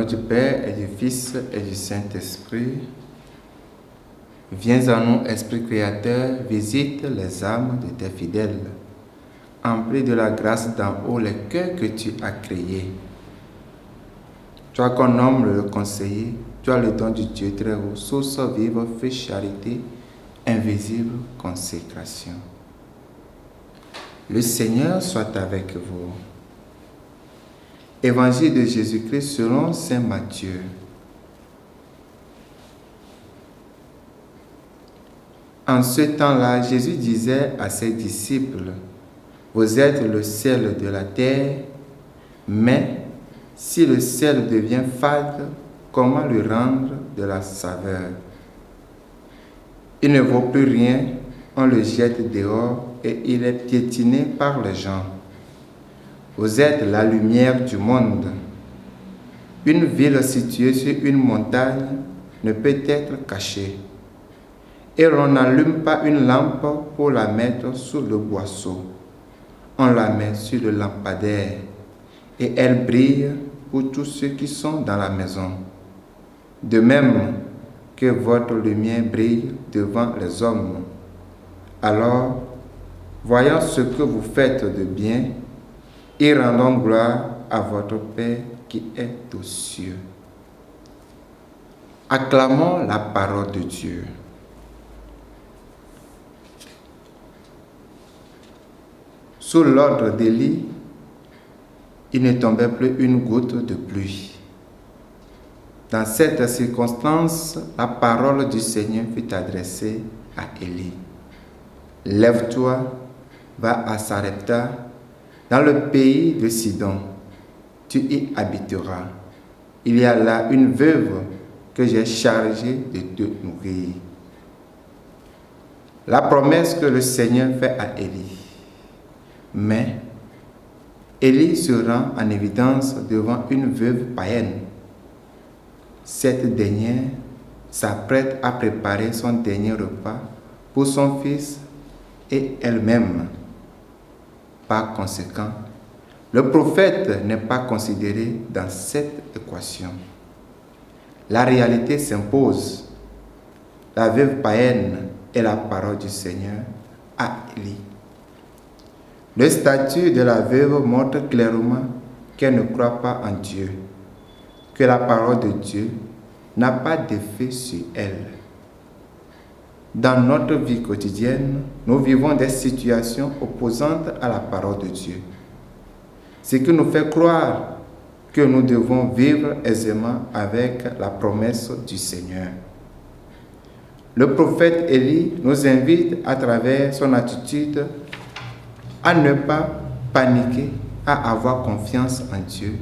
du Père et du Fils et du Saint-Esprit. Viens à nous, Esprit Créateur, visite les âmes de tes fidèles. Emplis de la grâce d'en haut les cœurs que tu as créés. Toi qu'on nomme le conseiller, tu as le don du Dieu très haut, source vive, feu, charité, invisible, consécration. Le Seigneur soit avec vous. Évangile de Jésus-Christ selon saint Matthieu. En ce temps-là, Jésus disait à ses disciples, « Vous êtes le sel de la terre, mais si le sel devient fade, comment lui rendre de la saveur? Il ne vaut plus rien, on le jette dehors et il est piétiné par les gens. Vous êtes la lumière du monde. Une ville située sur une montagne ne peut être cachée. Et l'on n'allume pas une lampe pour la mettre sous le boisseau. On la met sur le lampadaire et elle brille pour tous ceux qui sont dans la maison. De même que votre lumière brille devant les hommes. Alors, voyant ce que vous faites de bien, et rendons gloire à votre Père qui est aux cieux. » Acclamons la parole de Dieu. Sous l'ordre d'Élie, il ne tombait plus une goutte de pluie. Dans cette circonstance, la parole du Seigneur fut adressée à Élie. « Lève-toi, va à Sarepta, dans le pays de Sidon, tu y habiteras. Il y a là une veuve que j'ai chargée de te nourrir. » La promesse que le Seigneur fait à Élie. Mais Élie se rend en évidence devant une veuve païenne. Cette dernière s'apprête à préparer son dernier repas pour son fils et elle-même. Par conséquent, le prophète n'est pas considéré dans cette équation. La réalité s'impose. La veuve païenne est la parole du Seigneur à Élie. Le statut de la veuve montre clairement qu'elle ne croit pas en Dieu, que la parole de Dieu n'a pas d'effet sur elle. Dans notre vie quotidienne, nous vivons des situations opposantes à la parole de Dieu, ce qui nous fait croire que nous devons vivre aisément avec la promesse du Seigneur. Le prophète Élie nous invite à travers son attitude à ne pas paniquer, à avoir confiance en Dieu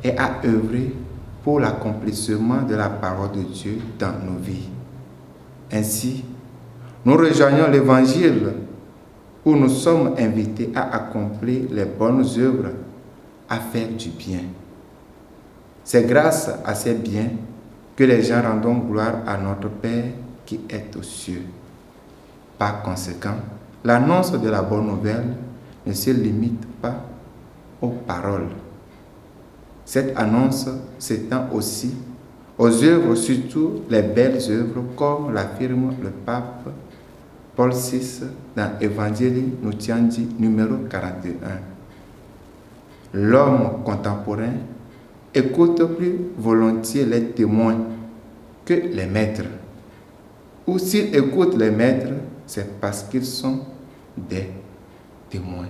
et à œuvrer pour l'accomplissement de la parole de Dieu dans nos vies. Ainsi, nous rejoignons l'Évangile où nous sommes invités à accomplir les bonnes œuvres, à faire du bien. C'est grâce à ces biens que les gens rendent gloire à notre Père qui est aux cieux. Par conséquent, l'annonce de la bonne nouvelle ne se limite pas aux paroles. Cette annonce s'étend aussi aux œuvres, surtout les belles œuvres, comme l'affirme le pape Paul VI dans Evangelii Nuntiandi numéro 41. L'homme contemporain écoute plus volontiers les témoins que les maîtres. Ou s'il écoute les maîtres, c'est parce qu'ils sont des témoins.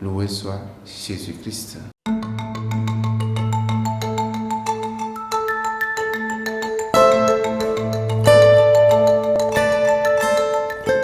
Loué soit Jésus-Christ.